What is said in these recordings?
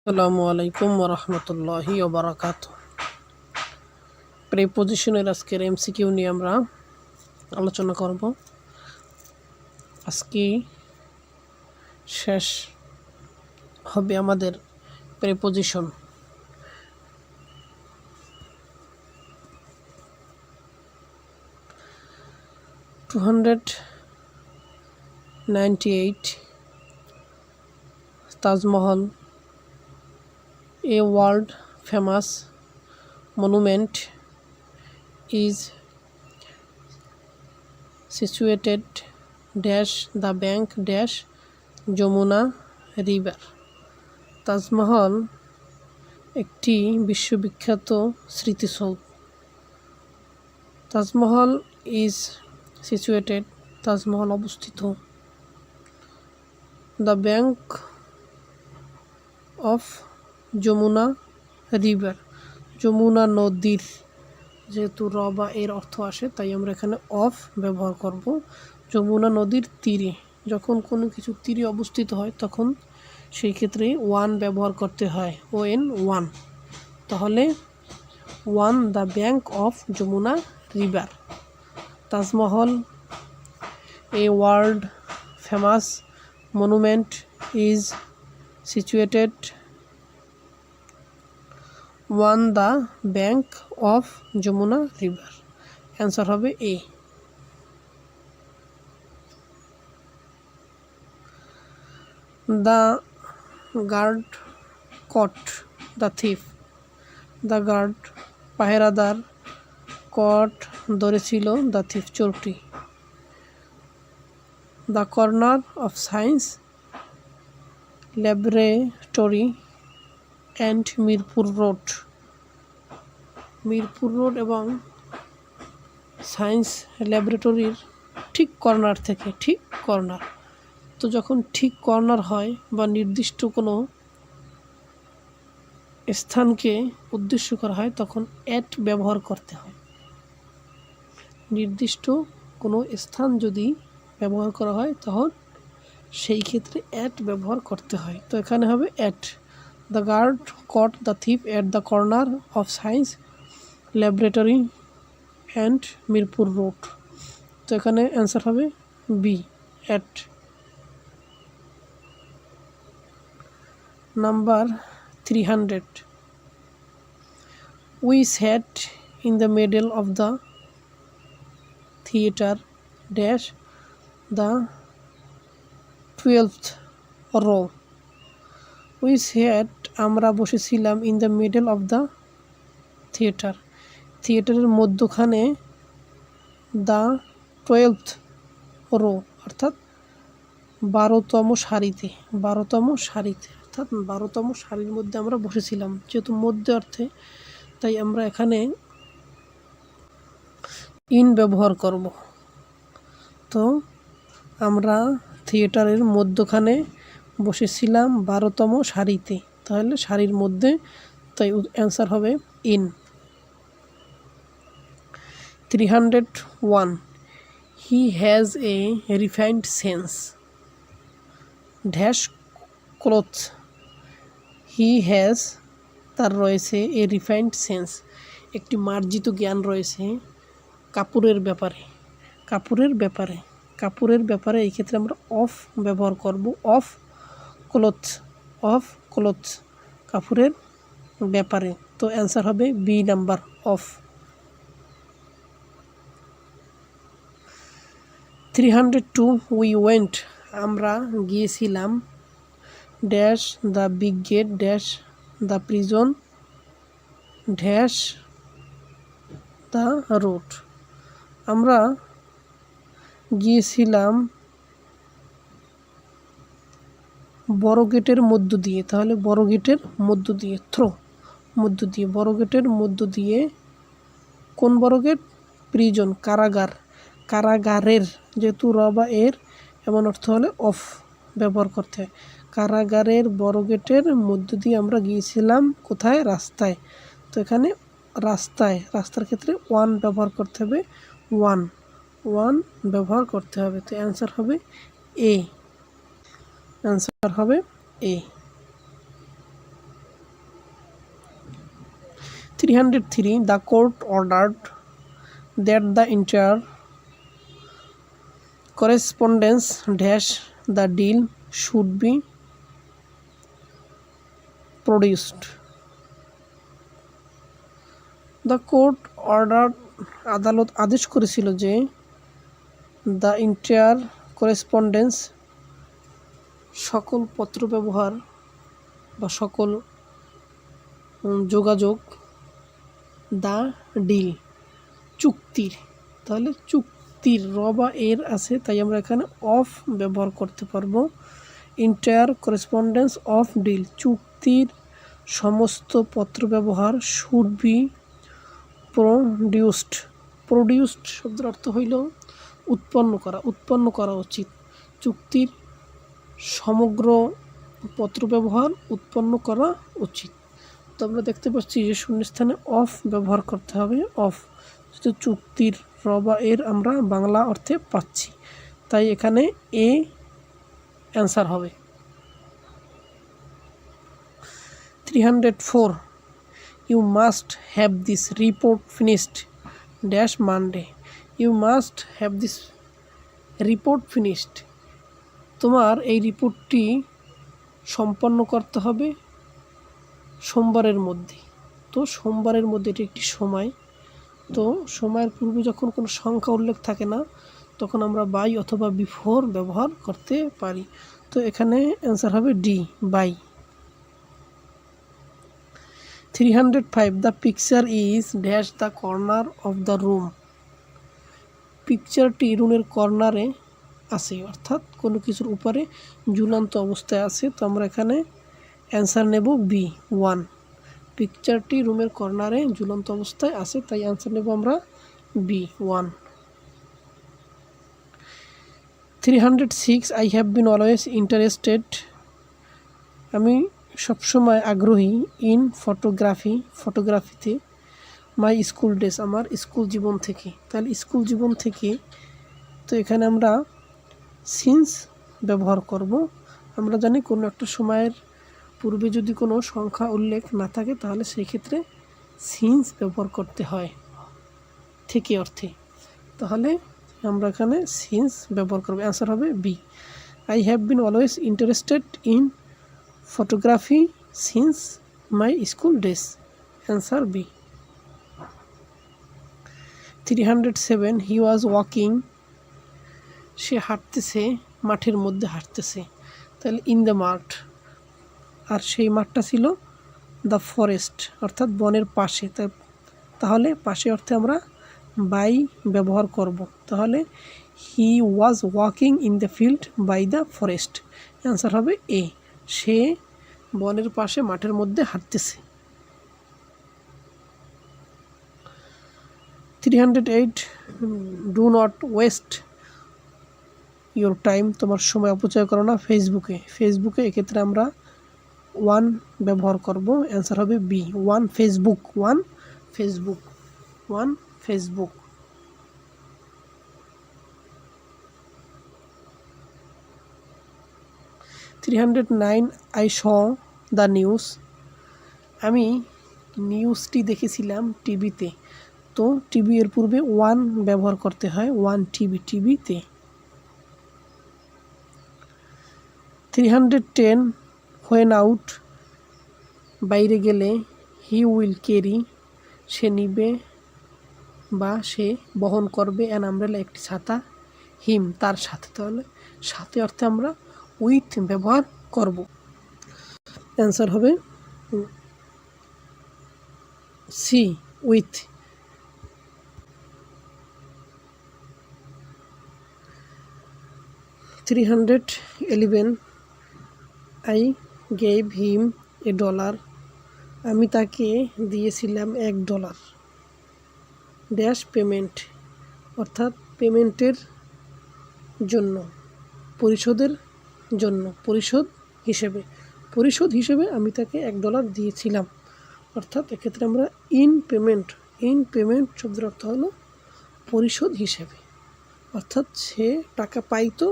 আসসালামু আলাইকুম ওরহমতুল্লাহি ওবারাকাতুহু। প্রিপোজিশনের আজকের এমসিকিউ নিয়ে আমরা আলোচনা করব। আজকে শেষ হবে আমাদের preposition. Taj Mahal, a world famous monument, is situated dash the bank dash Yamuna river. Taj Mahal একটি বিশ্ববিখ্যাত স্মৃতিসৌধ। তাজমহল ইজ সিচুয়েটেড, তাজমহল অবস্থিত, the bank of Yamuna river, Yamuna নদীর, যেহেতু র বা এর অর্থ আসে তাই আমরা এখানে অফ ব্যবহার করব। যমুনা নদীর তীরে, যখন কোনো কিছু তীরে অবস্থিত হয় তখন সেই ক্ষেত্রে ওয়ান ব্যবহার করতে হয়, ON ওয়ান। তাহলে on the bank of Yamuna river. Taj Mahal, a world famous monument, is situated on the bank of Yamuna river. Answer হবে এ। The guard caught the thief, the guard পাহেরাদার, কট ধরেছিল, দ্য থিফ চোরটি। The corner of science laboratory and Mirpur road, Mirpur road এবং science ল্যাবরেটরির ঠিক corner থেকে, ঠিক corner. তো যখন ঠিক কর্নার হয় বা নির্দিষ্ট কোনো স্থানকে উদ্দেশ্য করা হয় তখন অ্যাট ব্যবহার করতে হয়। নির্দিষ্ট কোনো স্থান যদি ব্যবহার করা হয় তখন সেই ক্ষেত্রে অ্যাট ব্যবহার করতে হয়। তো এখানে হবে at. The guard caught the thief at the corner of science laboratory and Mirpur road. তো এখানে অ্যান্সার হবে B, at. Number 300, we sat in the middle of the theatre dash the 12th row. We sat, আমরা বসেছিলাম, in the middle of the theatre, থিয়েটারের মধ্যখানে, the 12th row অর্থাৎ 12তম সারিতে, 12তম সারিতে অর্থাৎ 12তম সারির মধ্যে আমরা বসেছিলাম। যেহেতু মধ্যে অর্থে তাই আমরা এখানে ইন ব্যবহার করব। তো আমরা থিয়েটারের মধ্যখানে বসেছিলাম 12তম সারিতে, তাহলে সারির মধ্যে, তাই অ্যান্সার হবে in. 301, he has a refined sense dash cloth, he has, তার রয়েছে, এ রিফাইন্ড সেন্স, একটি মার্জিত জ্ঞান রয়েছে কাপড়ের ব্যাপারে, কাপড়ের ব্যাপারে, কাপড়ের ব্যাপারে। এই ক্ষেত্রে আমরা অফ ব্যবহার করব, অফ ক্লোথ, অফ ক্লোথ, কাপড়ের ব্যাপারে। তো অ্যান্সার হবে B number, of. 302, we went, আমরা গিয়েছিলাম, dash the big gate dash the prison dash the road. আমরা গিয়েছিলাম বড় গেটের মধ্য দিয়ে, তাহলে বড় গেটের মধ্য দিয়ে, মধ্য দিয়ে, বড় গেটের মধ্য দিয়ে। কোন বড় গেট? প্রিজন, কারাগার, কারাগারের, যেহেতু র বা এর এমন অর্থ হলে অফ ব্যবহার করতে হয়। কারাগারের বড় গেটের মধ্য দিয়ে আমরা গিয়েছিলাম, কোথায়? রাস্তায়। তো এখানে রাস্তায়, রাস্তার ক্ষেত্রে ওয়ান ব্যবহার করতে হবে, ওয়ান, ওয়ান ব্যবহার করতে হবে। তো অ্যান্সার হবে এ, অ্যান্সার হবে এ। 303 the court ordered that the entire correspondence dash the deal should be produced. The court ordered আদালত আদেশ করেছিল যে দ্য এন্টায়ার করেসপন্ডেন্স সকল পত্র ব্যবহার বা সকল যোগাযোগ দ্য ডিল চুক্তির, তাহলে চুক্তির র বা এর আছে তাই আমরা এখানে অফ ব্যবহার করতে পারবো। এন্টায়ার করেসপন্ডেন্স অফ ডিল চুক্তির সমস্ত পত্র ব্যবহার শুড বি প্রডিউসড শব্দের অর্থ হইল উৎপন্ন করা উচিত। চুক্তির সমগ্র পত্র ব্যবহার উৎপন্ন করা উচিত। তো আমরা দেখতে পাচ্ছি যে শূন্যস্থানে অফ ব্যবহার করতে হবে। অফ যেহেতু চুক্তির র বা এর আমরা বাংলা অর্থে পাচ্ছি, তাই এখানে এ অ্যান্সার হবে। 304 You must have this report finished dash Monday. You must have this report finished. তোমার এই রিপোর্টটি সম্পন্ন করতে হবে সোমবারের মধ্যে। তো সোমবারের মধ্যে এটি একটি সময়, তো সময়ের পূর্বে যখন কোনো সংখ্যা উল্লেখ থাকে না তখন আমরা বাই অথবা বিফোর ব্যবহার করতে পারি। তো এখানে অ্যান্সার হবে D, by. 305 The picture is dash the corner of the room. পিকচারটি রুমের কর্নারে আছে, অর্থাৎ কোনো কিছুর উপরে ঝুলন্ত অবস্থায় আছে। তো আমরা এখানে অ্যান্সার নেব বি, 1। পিকচারটি রুমের কর্নারে ঝুলন্ত অবস্থায় আছে, তাই অ্যান্সার নেব আমরা B, 1। 306 I have been always interested. আমি সবসময় আগ্রহী ইন ফটোগ্রাফিতে মাই স্কুল ডেজ আমার স্কুল জীবন থেকে। তাহলে স্কুল জীবন থেকে, তো এখানে আমরা সিন্স ব্যবহার করব। আমরা জানি কোনো একটা সময়ের পূর্বে যদি কোনো সংখ্যা উল্লেখ না থাকে তাহলে সেই ক্ষেত্রে সিন্স ব্যবহার করতে হয় থেকে অর্থে, তাহলে আমরা এখানে সিন্স ব্যবহার করব। অ্যান্সার হবে B, I have been always interested in photography since my school days. Answer B. 307 he was walking, সে হাঁটতেছে, মাঠের মধ্যে হাঁটতেছে। তাহলে ইন দ্য মাঠ, আর সেই মাঠটা ছিল দ্য ফরেস্ট অর্থাৎ বনের পাশে। তাহলে পাশে অর্থে আমরা বাই ব্যবহার করব। তাহলে he was walking in the field by the forest. Answer হবে এ, সে বনের পাশে মাঠের মধ্যে হাঁটতেছে। 308 do not waste your time, তোমার সময় অপচয় করো না ফেসবুকে এক্ষেত্রে আমরা 1 ব্যবহার করব। অ্যান্সার হবে B, 1 Facebook. 309 I saw the news, আমি নিউজটি দেখেছিলাম টিভিতে। তো টিভি এর পূর্বে 1 ব্যবহার করতে হয়, 1 টিভিতে। 310 হোয়েন আউট, বাইরে গেলে হি উইল ক্যারি, সে নিবে বা সে বহন করবে অ্যান আমব্রেলা, একটি ছাতা, হিম, তার সাথে। তাহলে সাথে অর্থে আমরা উইথ ব্যবহার করব। অ্যান্সার হবে C, with. 311 I gave him $1, আমি তাকে দিয়েছিলাম $1 ড্যাশ পেমেন্ট অর্থাৎ পেমেন্টের জন্য, পরিশোধের জন্য, পরিশোধ হিসেবে আমি তাকে $1 দিয়েছিলাম। অর্থাৎ এক্ষেত্রে আমরা ইন পেমেন্ট শব্দের অর্থ হলো পরিশোধ হিসেবে, অর্থাৎ সে টাকা পাইতো,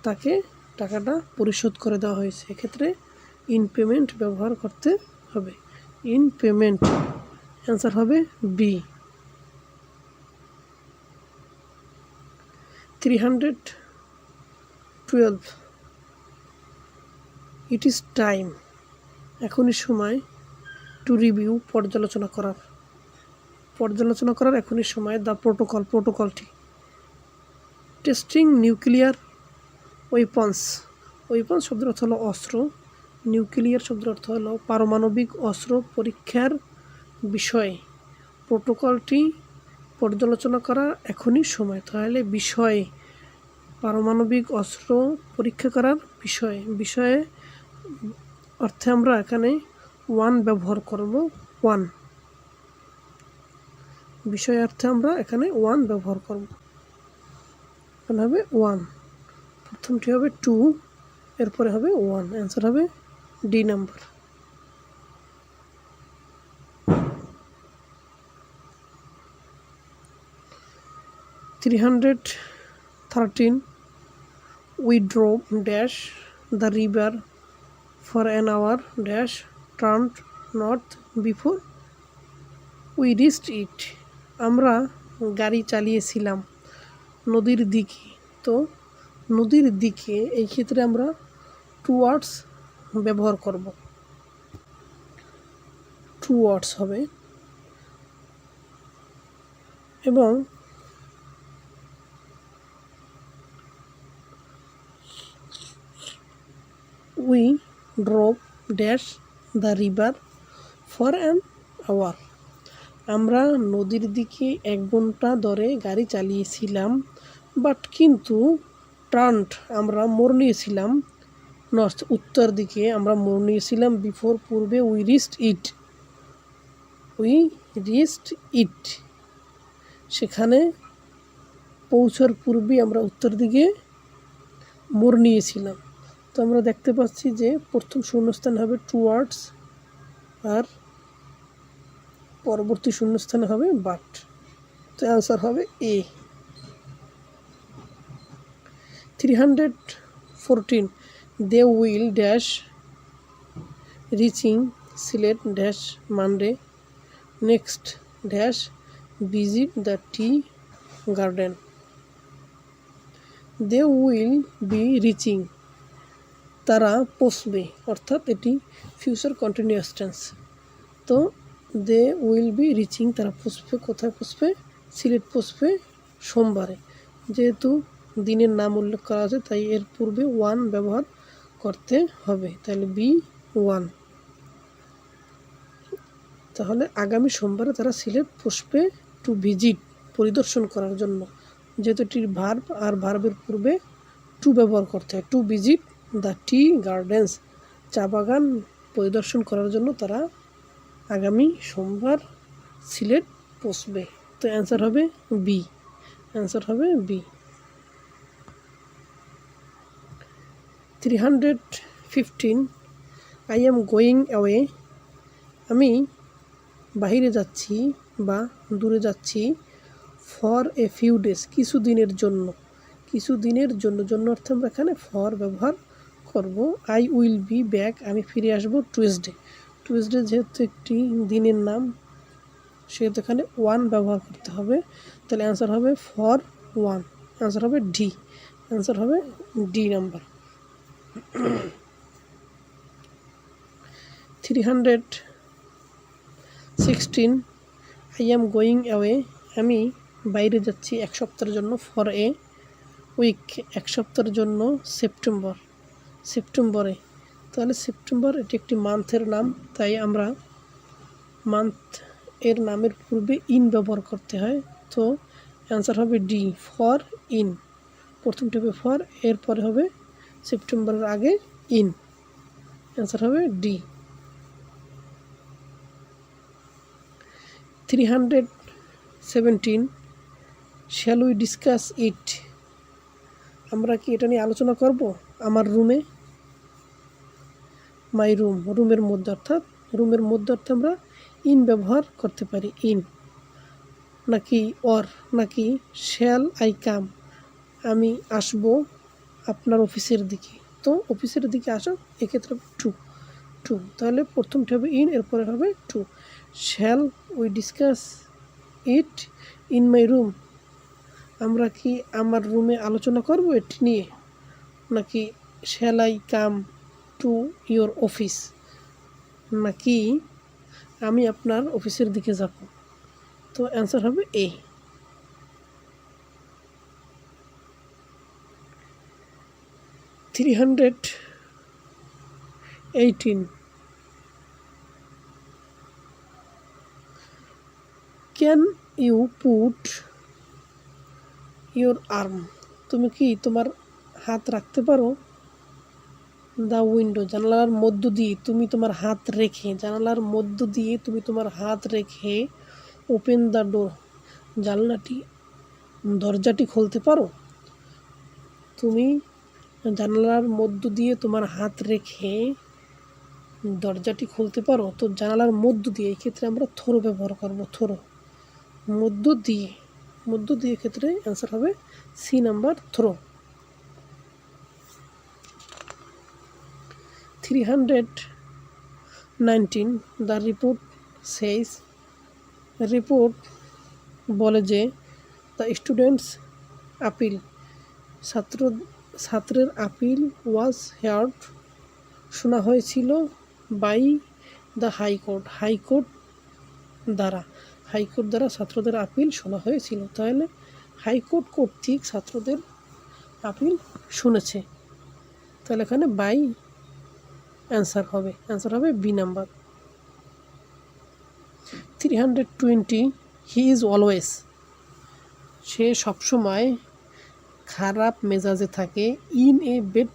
তাকে টাকাটা পরিশোধ করে দেওয়া হয়েছে। এক্ষেত্রে ইন পেমেন্ট ব্যবহার করতে হবে। ইন পেমেন্ট অ্যান্সার হবে বি। 312 ইট ইজ টাইম, এখনই সময়, টু রিভিউ পর্যালোচনা করার এখনই সময়, দ্য প্রোটোকলটি, টেস্টিং নিউক্লিয়ার ওয়েপন্স শব্দের অর্থ হলো অস্ত্র, নিউক্লিয়ার শব্দের অর্থ হলো পারমাণবিক অস্ত্র পরীক্ষার বিষয়ে, প্রোটোকলটি পর্যালোচনা করার এখনই সময়। তাহলে বিষয়ে পারমাণবিক অস্ত্র পরীক্ষা করার বিষয়ে অর্থে আমরা এখানে ওয়ান ব্যবহার করব। ওয়ান বিষয় অর্থে আমরা এখানে ওয়ান ব্যবহার করব। এখানে হবে ওয়ান, প্রথমটি হবে টু, এরপরে হবে ওয়ান। অ্যান্সার হবে D number. $313 we drove dash the river for an hour dash turned north before we reached it. আমরা গাড়ি চালিয়েছিলাম নদীর দিকে। তো নদীর দিকে এই ক্ষেত্রে আমরা টুয়ার্ডস ব্যবহার করব। টুয়ার্ডস হবে এবং we drove dash the river for an hour. আমরা নদীর দিকে 1 ঘন্টা ধরে গাড়ি চালিয়েছিলাম, বাট কিন্তু টার্নড আমরা মোড় নিয়েছিলাম নর্থ, উত্তর দিকে আমরা মোড় নিয়েছিলাম, বিফোর পূর্বে উই রিচড ইট সেখানে পৌঁছার পূর্বেই আমরা উত্তর দিকে মোড় নিয়েছিলাম। তো আমরা দেখতে পাচ্ছি যে প্রথম শূন্যস্থান হবে টুয়ার্ডস আর পরবর্তী শূন্যস্থানে হবে বাট। তো অ্যান্সার হবে A. 314 they will dash reaching Sylhet dash Monday next dash visit the tea garden. They will be reaching তারা পৌঁছবে, অর্থাৎ এটি ফিউচার কন্টিনিউয়াস টেন্স। তো দে উইল বি রিচিং তারা পৌঁছবে, কোথায় পৌঁছবে? সিলেট পৌঁছবে সোমবারে। যেহেতু দিনের নাম উল্লেখ করা আছে তাই এর পূর্বে ওয়ান ব্যবহার করতে হবে, তাহলে বি ওয়ান। তাহলে আগামী সোমবারে তারা সিলেট পৌঁছবে টু ভিজিট পরিদর্শন করার জন্য, যেহেতু এটির ভার্ব আর ভার্বের পূর্বে টু ব্যবহার করতে হয়। To visit the T gardens চা বাগান পরিদর্শন করার জন্য তারা আগামী সোমবার সিলেট পৌঁছবে। তো অ্যান্সার হবে B. 315 I am going away আমি বাহিরে যাচ্ছি বা দূরে যাচ্ছি, ফর এ ফিউ ডেজ কিছুদিনের জন্য অর্থে আমরা এখানে ফর ব্যবহার করব। আই উইল বি ব্যাক আমি ফিরে আসবো টুয়েসডে যেহেতু একটি দিনের নাম সেহেতু এখানে ওয়ান ব্যবহার করতে হবে। তাহলে অ্যান্সার হবে ফর ওয়ান, অ্যান্সার হবে ডি। অ্যান্সার হবে D number. 316 I am going away আমি বাইরে যাচ্ছি 1 সপ্তাহের জন্য, ফর এ উইক 1 সপ্তাহের জন্য, সেপ্টেম্বরে। তাহলে সেপ্টেম্বর এটি একটি মান্থের নাম, তাই আমরা মান্থ এর নামের পূর্বে ইন ব্যবহার করতে হয়। তো অ্যান্সার হবে ডি, ফর ইন। প্রথমটি হবে ফর, এরপরে হবে সেপ্টেম্বরের আগে ইন। অ্যান্সার হবে ডি। 317 শ্যাল উই ডিসকাস ইট আমরা কি এটা নিয়ে আলোচনা করব আমার রুমে? মাই রুম রুমের মধ্যে, অর্থাৎ রুমের মধ্যে অর্থে আমরা ইন ব্যবহার করতে পারি, ইন। নাকি অর, নাকি শ্যাল আই কাম আমি আসব আপনার অফিসের দিকে। তো অফিসের দিকে আসো এক্ষেত্রে টু, টু, তাহলে প্রথমটা হবে ইন, এরপরে হবে to. Shall we discuss it in my room, আমরা কি আমার রুমে আলোচনা করব এটি নিয়ে, নাকি shall I come to your office, নাকি আমি আপনার অফিসের দিকে যাব। তো অ্যান্সার হবে A. 318 can you put your arm, তুমি কি তোমার হাত রাখতে পারো, দ্য উইন্ডো, জানালার মধ্য দিয়ে তুমি তোমার হাত রেখে, জানালার মধ্য দিয়ে তুমি তোমার হাত রেখে, ওপেন দ্য ডোর, দরজাটি খুলতে পারো। তুমি জানালার মধ্য দিয়ে তোমার হাত রেখে দরজাটি খুলতে পারো। তো জানালার মধ্য দিয়ে, এই ক্ষেত্রে আমরা থ্রো ব্যবহার করব, থ্রো, মধ্য দিয়ে ক্ষেত্রে অ্যান্সার হবে C number, throw. 319 the report says, report বলে যে দ্য স্টুডেন্টস আপিল, ছাত্রের আপিল ওয়াজ হেয়ার্ড, শোনা হয়েছিল, বাই দ্য হাইকোর্ট দ্বারা ছাত্রদের আপিল শোনা হয়েছিল। তাহলে হাইকোর্ট কর্তৃক ছাত্রদের আপিল শুনেছে, তাহলে এখানে বাই অ্যান্সার হবে B number. 320 he is always, সে সবসময় খারাপ মেজাজে থাকে, ইন এ ব্যাড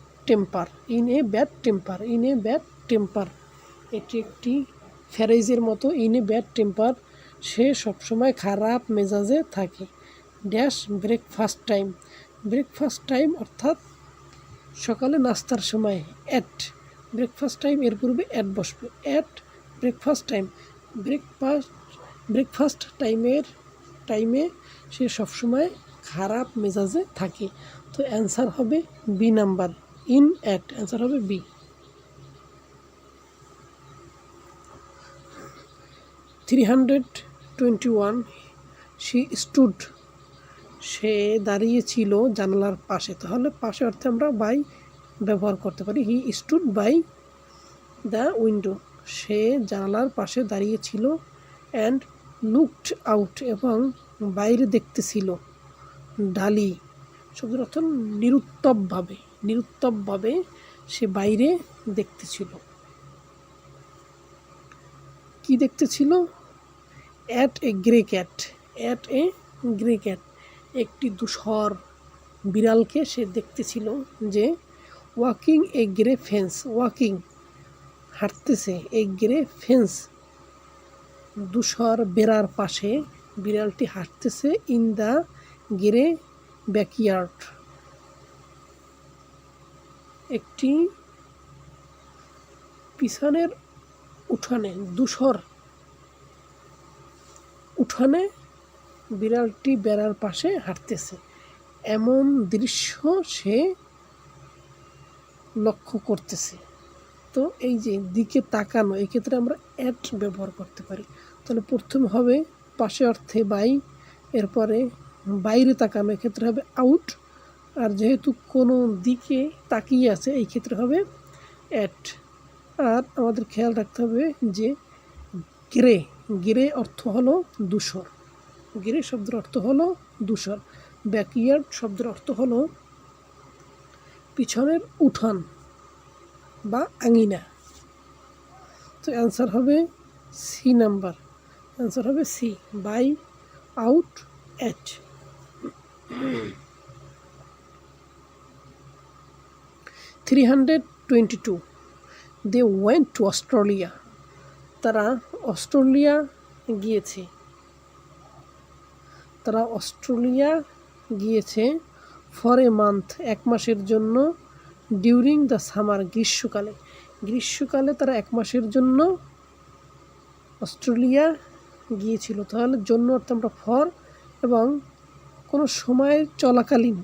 টেম্পার, এটি একটি ফ্যারেজের মতো, ইন এ ব্যাড টেম্পার, সে সবসময় খারাপ মেজাজে থাকে। ড্যাশ ব্রেকফাস্ট টাইম অর্থাৎ সকালে নাস্তার সময়, অ্যাট ব্রেকফাস্ট টাইম এর পূর্বে অ্যাট বসবে, অ্যাট ব্রেকফাস্ট টাইমে সে সবসময় খারাপ মেজাজে থাকে। তো অ্যান্সার হবে B number, in at, answer হবে বি। 321 শি স্টুড, সে দাঁড়িয়েছিল জানালার পাশে, তাহলে পাশে অর্থে আমরা বাই ব্যবহার করতে পারি। He stood by the window, সে জানালার পাশে দাঁড়িয়েছিল, অ্যান্ড লুকড আউট, এবং বাইরে দেখতেছিল, ডালি শব্দের অর্থ নিরুত্তমভাবে সে বাইরে দেখতেছিল। কি দেখতেছিল? অ্যাট এ গ্রে ক্যাট, একটি ধূসর বিড়ালকে সে দেখতেছিল, যে ওয়াকিং এ গ্রে ফেন্স, হাঁটতেছে, এ গ্রে ফেন্স, ধূসর বেড়ার পাশে বিড়ালটি হাঁটতেছে, ইন দ্য গ্রে ব্যাকইয়ার্ড, একটি পিছনের উঠানে, ধূসর উঠানে বিড়ালটি বেড়ার পাশে হাঁটতেছে, এমন দৃশ্য সে লক্ষ্য করতেছে। তো এই যে দিকে তাকানো, এক্ষেত্রে আমরা অ্যাট ব্যবহার করতে পারি। তাহলে প্রথম হবে পাশে অর্থে বাই, এরপরে বাইরে তাকানো, এক্ষেত্রে হবে আউট, আর যেহেতু কোনো দিকে তাকিয়ে আছে এই ক্ষেত্রে হবে অ্যাট। আর আমাদের খেয়াল রাখতে হবে যে গ্রে অর্থ হলো ধূসর, গ্রে শব্দের অর্থ হলো ধূসর, ব্যাকইয়ার্ড শব্দের অর্থ হলো পিছনের উঠান বা আঙিনা। তো অ্যান্সার হবে সি নাম্বার, অ্যান্সার হবে C, by out at. 322 they went to Australia, তারা অস্ট্রেলিয়া গিয়েছে, ফর এ মান্থ, এক মাসের জন্য, ডিউরিং দ্য সামার, গ্রীষ্মকালে তারা এক মাসের জন্য অস্ট্রেলিয়া গিয়েছিল। তাহলে জন্য অর্থে আমরা ফর, এবং কোনো সময় চলাকালীন,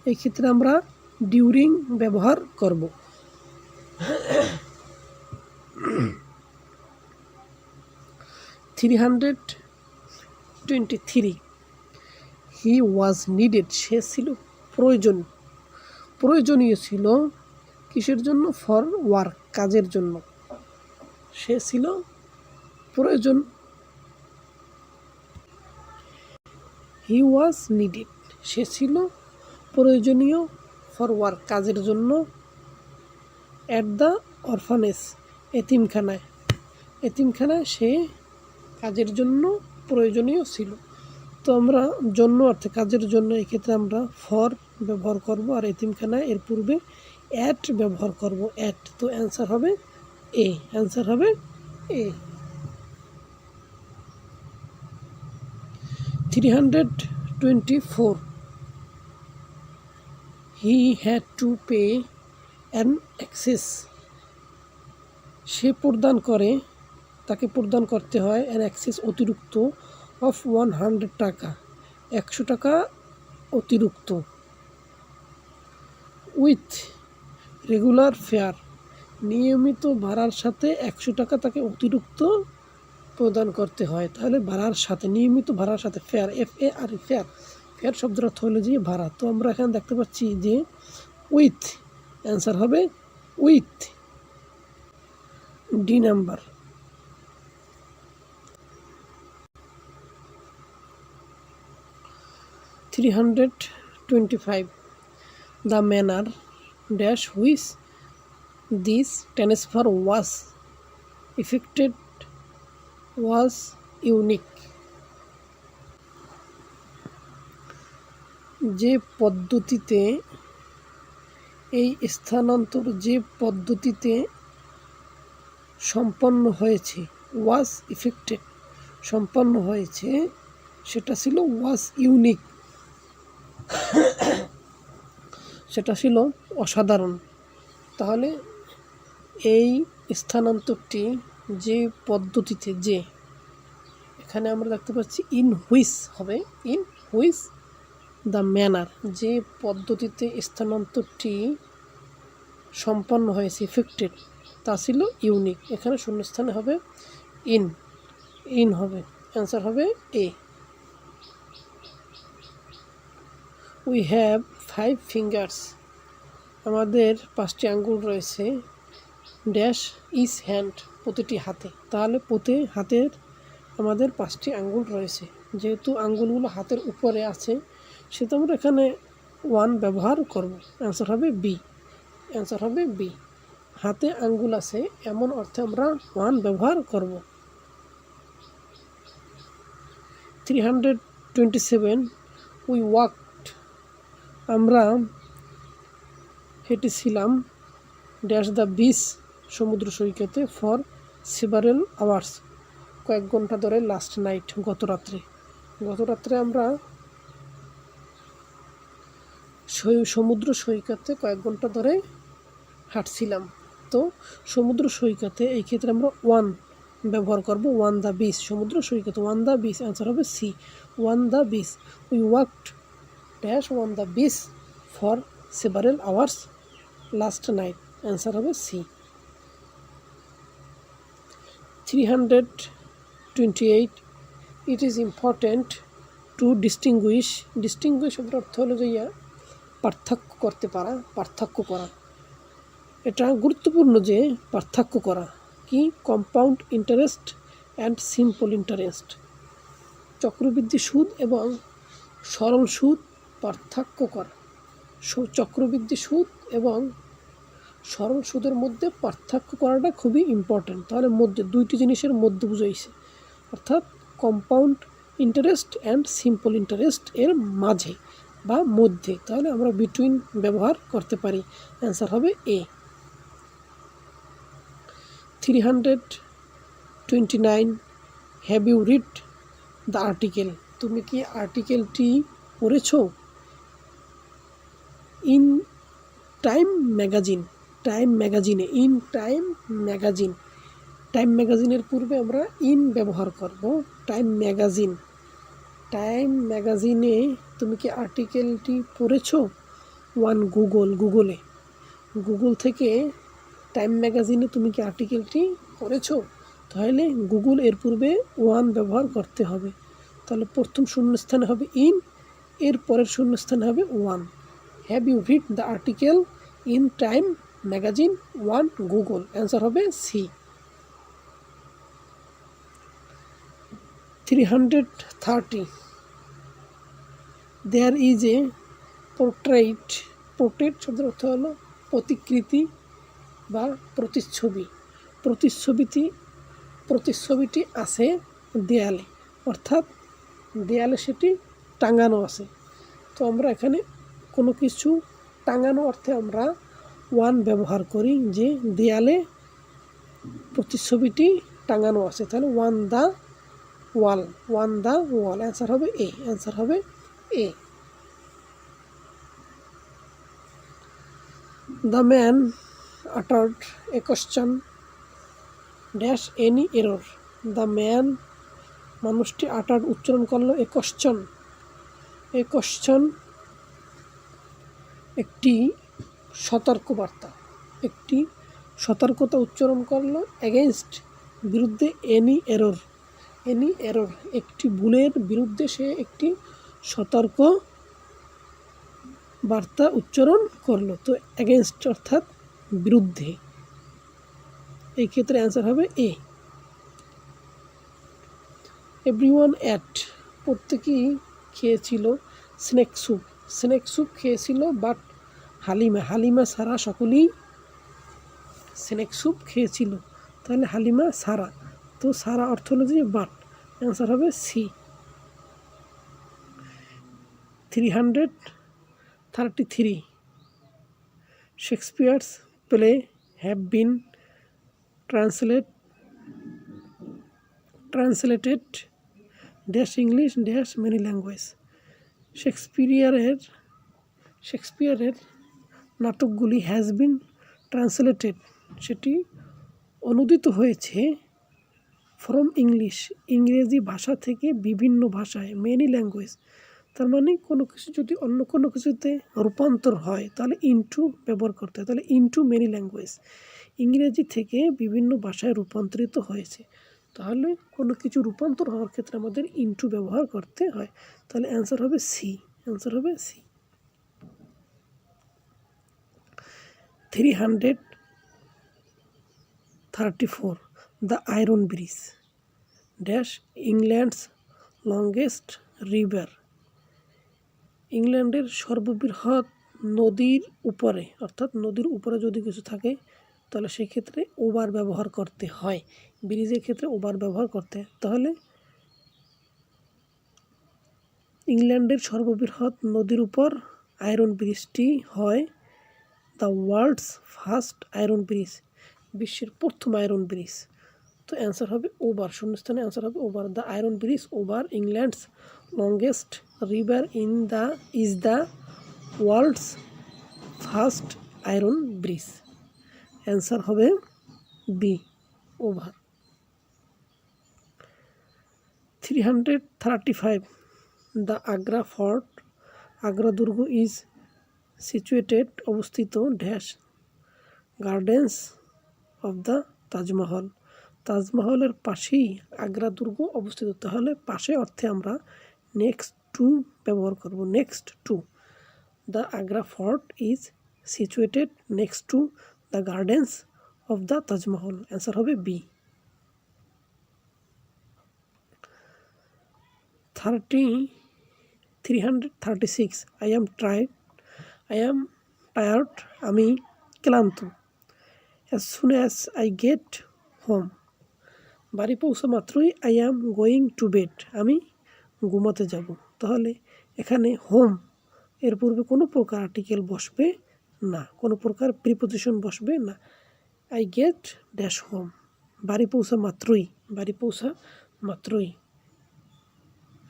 এই ক্ষেত্রে আমরা ডিউরিং ব্যবহার করব। 323 হি ওয়াজ নিডেড, সে ছিল প্রয়োজনীয় ছিল কিসের জন্য? ফর ওয়ার্ক, কাজের জন্য। সে ছিল প্রয়োজন, হি ওয়াজ নিডেড, সে ছিল প্রয়োজনীয় ফর ওয়ার্ক, কাজের জন্য। অ্যাট দ্য অরফানেজ, এতিমখানায় সে কাজের জন্য প্রয়োজনীয় ছিল। তো আমরা জন্য অর্থে কাজের জন্য, এক্ষেত্রে আমরা ফর ব্যবহার করব, আর এতিমখানায় এর পূর্বে অ্যাট ব্যবহার করব, অ্যাট। তো অ্যান্সার হবে এ, অ্যান্সার হবে A. 324 he had to pay an excess, সে তাকে প্রদান করতে হয় অ্যান এক্সেস, অতিরিক্ত, অফ 100 টাকা, 100 টাকা অতিরিক্ত। উইথ রেগুলার ফেয়ার, নিয়মিত ভাড়ার সাথে 100 টাকা তাকে অতিরিক্ত প্রদান করতে হয়। তাহলে ভাড়ার সাথে, নিয়মিত ভাড়ার সাথে, ফেয়ার, FAR, ফেয়ার শব্দের অর্থ হলো যে ভাড়া। তো আমরা এখানে দেখতে পাচ্ছি যে উইথ, অ্যান্সার হবে with, D number. 325 the manner dash which this transfer was effected was unique, যে পদ্ধতিতে এই স্থানান্তর সম্পন্ন হয়েছে, ওয়াজ ইফেক্টেড, সম্পন্ন হয়েছে, সেটা ছিল ওয়াজ ইউনিক, সেটা ছিল অসাধারণ। তাহলে এই স্থানান্তরটি যে পদ্ধতিতে, যে এখানে আমরা দেখতে পাচ্ছি ইন হুইচ হবে, ইন হুইচ দ্য ম্যানার, যে পদ্ধতিতে স্থানান্তরটি সম্পন্ন হয়েছে, ইফেক্টেড, তা ছিল ইউনিক। এখানে শূন্যস্থানে হবে ইন হবে, অ্যান্সার হবে এ। উই হ্যাভ 5 ফিঙ্গার্স, আমাদের 5টি আঙ্গুল রয়েছে, ড্যাশ ইজ হ্যান্ড, প্রতিটি হাতে। তাহলে প্রতি হাতের আমাদের 5টি আঙ্গুল রয়েছে, যেহেতু আঙ্গুলগুলো হাতের উপরে আছে, সেটা আমরা এখানে 1 ব্যবহার করব, অ্যান্সার হবে বি, অ্যান্সার হবে বি। হাতে আঙ্গুল আছে এমন অর্থে আমরা 1 ব্যবহার করব। 327 উই ওয়াকড, আমরা হেঁটেছিলাম, ড্যাশ দ্য বিচ, সমুদ্র সৈকতে, ফর সেভারেল আওয়ার্স, কয়েক ঘন্টা ধরে, লাস্ট নাইট, গত রাত্রে আমরা সমুদ্র সৈকতে কয়েক ঘন্টা ধরে হাঁটছিলাম। তো সমুদ্র সৈকতে এই ক্ষেত্রে আমরা 1 ব্যবহার করব, 1 দ্য বিচ, সমুদ্র সৈকত, 1 দ্য বিচ, অ্যান্সার হবে C, 1 the beach. We walked dash 1 the beach for several hours last night, answer হবে C. 328 it is important to distinguish শব্দের অর্থ হলো যে পার্থক্য করা, এটা গুরুত্বপূর্ণ যে পার্থক্য করা, কি? Compound interest and simple interest, চক্রবৃদ্ধি সুদ এবং সরল সুদ পার্থক্য করা। চক্রবৃদ্ধি সুদ এবং সরল সুদের মধ্যে পার্থক্য করাটা খুবই ইম্পর্ট্যান্ট। তাহলে মধ্যে, 2টি জিনিসের মধ্যে বুঝাইছে, অর্থাৎ compound interest and simple interest এর মাঝে বা মধ্যে, তাহলে আমরা বিটুইন ব্যবহার করতে পারি, অ্যান্সার হবে A. 329 have you read the article, তুমি কি আর্টিকেলটি পড়েছ? ইন টাইম ম্যাগাজিনে, ইন টাইম ম্যাগাজিনের পূর্বে আমরা ইন ব্যবহার করব, টাইম ম্যাগাজিনে তুমি কি আর্টিকেলটি পড়েছ? 1 গুগল থেকে টাইম ম্যাগাজিনে তুমি কি আর্টিকেলটি করেছো, তাহলে গুগল এর পূর্বে ওয়ান ব্যবহার করতে হবে। তাহলে প্রথম শূন্যস্থানে হবে ইন, এর পরের শূন্যস্থানে হবে on. Have you read the article in Time magazine on Google? Answer হবে C. 330 there is a portrait. Portrait শব্দের অর্থ হলো প্রতিকৃতি বা প্রতিচ্ছবি। প্রতিচ্ছবিটি আছে দেয়ালে, অর্থাৎ দেয়ালে সেটি টাঙানো আছে। তো আমরা এখানে কোনো কিছু টাঙানো অর্থে আমরা ওয়ান ব্যবহার করি, যে দেয়ালে প্রতিচ্ছবিটি টাঙানো আছে, তাহলে on the wall, on the wall. Answer হবে এ, অ্যান্সার হবে এ। The man uttered a question dash any error. The man মানুষটি আটার উচ্চারণ করলো এ কোশ্চন একটি সতর্কবার্তা, একটি সতর্কতা উচ্চারণ করলো এগেনস্ট বিরুদ্ধে এনি এরর একটি ভুলের বিরুদ্ধে সে একটি সতর্ক বার্তা উচ্চারণ করলো। তো এগেনস্ট অর্থাৎ বিরুদ্ধে, এই ক্ষেত্রে অ্যান্সার হবে এ। এভরিওয়ান অ্যাট প্রত্যেকেই খেয়েছিল স্নেক স্যুপ খেয়েছিল, বাট হালিমা ছাড়া সকলেই স্নেক স্যুপ খেয়েছিল, তাহলে হালিমা ছাড়া, তো ছাড়া অর্থ হলো যে বাট, অ্যান্সার হবে C. 333 Shakespeare's play have been translated dash English dash many language. শেক্সপিয়ারের নাটকগুলি হ্যাজ বিন ট্রান্সলেটেড, সেটি অনুদিত হয়েছে ফ্রম ইংরেজি ভাষা থেকে বিভিন্ন ভাষায়, মেনি ল্যাঙ্গুয়েজ। তার মানে কোনো কিছু যদি অন্য কোনো কিছুতে রূপান্তর হয় তাহলে ইনটু ব্যবহার করতে হয়, তাহলে ইনটু মেনি ল্যাঙ্গুয়েজ, ইংরেজি থেকে বিভিন্ন ভাষায় রূপান্তরিত হয়েছে। তাহলে কোনো কিছু রূপান্তর হওয়ার ক্ষেত্রে আমাদের ইনটু ব্যবহার করতে হয়, তাহলে অ্যান্সার হবে সি, অ্যান্সার হবে C. 334 the iron bridge dash England's longest river. ইংল্যান্ডের সর্ববৃহৎ নদীর উপরে, অর্থাৎ নদীর উপরে যদি কিছু থাকে তাহলে সেক্ষেত্রে ওভার ব্যবহার করতে হয়, ব্রিজের ক্ষেত্রে ওভার ব্যবহার করতে হয়। তাহলে ইংল্যান্ডের সর্ববৃহৎ নদীর উপর আয়রন ব্রিজটি হয় the world's first iron bridge, বিশ্বের প্রথম আয়রন ব্রিজ। তো অ্যান্সার হবে ওভার, শূন্যস্থানে অ্যান্সার হবে over. The iron bridge over England's longest river is the world's first iron bridge. Answer হবে B, over. 335 the Agra fort, Agra দুর্গ ইজ সিচুয়েটেড অবস্থিত dash gardens of the Taj Mahal. তাজমহলের পাশেই আগ্রা দুর্গ অবস্থিত, তাহলে পাশে অর্থে আমরা নেক্সট টু ব্যবহার করব, next to. The Agra fort is situated next to the gardens of the Taj Mahal. Answer হবে বি। 336 আই অ্যাম টায়ার্ড, আমি ক্লান্ত। As soon as I get home, বাড়ি পৌঁছা মাত্রই I am going to bed, আমি ঘুমাতে যাব। তাহলে এখানে হোম এর পূর্বে কোনো প্রকার আর্টিকেল বসবে না, কোনো প্রকার প্রিপোজিশন বসবে না। আই গেট ড্যাশ হোম, বাড়ি পৌঁছা মাত্রই।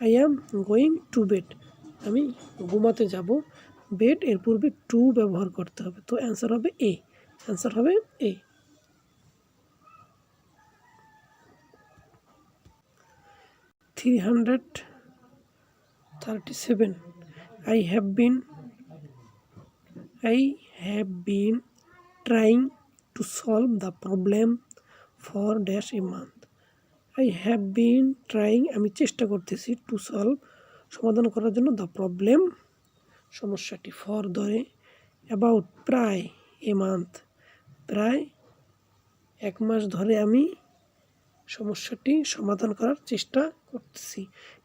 I am going to bed, আমি ঘুমাতে যাব। বেড এর পূর্বে টু ব্যবহার করতে হবে, তো অ্যান্সার হবে এ, অ্যান্সার হবে এ। 337 I have been trying to solve the problem for dash a month. I have been trying, আমি চেষ্টা করতেছি, টু সলভ, সমাধান করার জন্য, দ্য প্রবলেম, সমস্যাটি, ফর ধরে, অ্যাবাউট প্রায়, এ মান্থ প্রায় 1 মাস ধরে আমি সমস্যাটি সমাধান করার চেষ্টা করতেছি।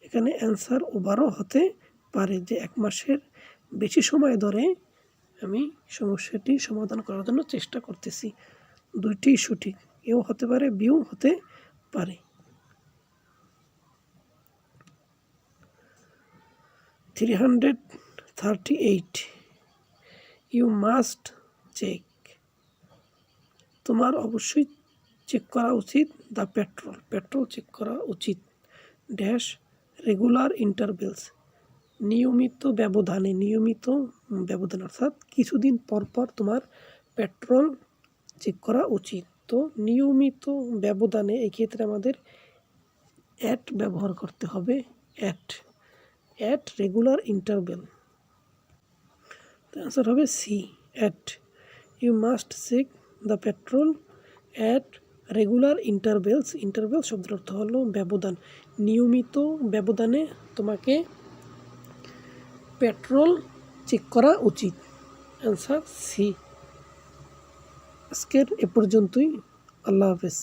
এখানে অ্যান্সার ওভারও হতে পারে যে 1 মাসের বেশি সময় ধরে আমি সমস্যাটি সমাধান করার জন্য চেষ্টা করতেছি। দুইটিই সঠিক, এও হতে পারে বিও হতে পারে। 338 ইউ মাস্ট চেক, তোমার অবশ্যই চেক করা উচিত, দ্য পেট্রোল, পেট্রোল চেক করা উচিত, ড্যাশ রেগুলার ইন্টারভেলস, নিয়মিত ব্যবধানে, নিয়মিত ব্যবধান অর্থাৎ কিছুদিন পর পর তোমার পেট্রোল চেক করা উচিত। তো নিয়মিত ব্যবধানে এক্ষেত্রে আমাদের অ্যাট ব্যবহার করতে হবে, অ্যাট রেগুলার ইন্টারভেল। তো অ্যান্সার হবে C, at. You must check the petrol at regular intervals, interval শব্দের অর্থ হলো ব্যবধান, নিয়মিত ব্যবধানে তোমাকে পেট্রোল চেক করা উচিত, অ্যান্সার সি। আজকের এ পর্যন্তই, আল্লাহ হাফেজ।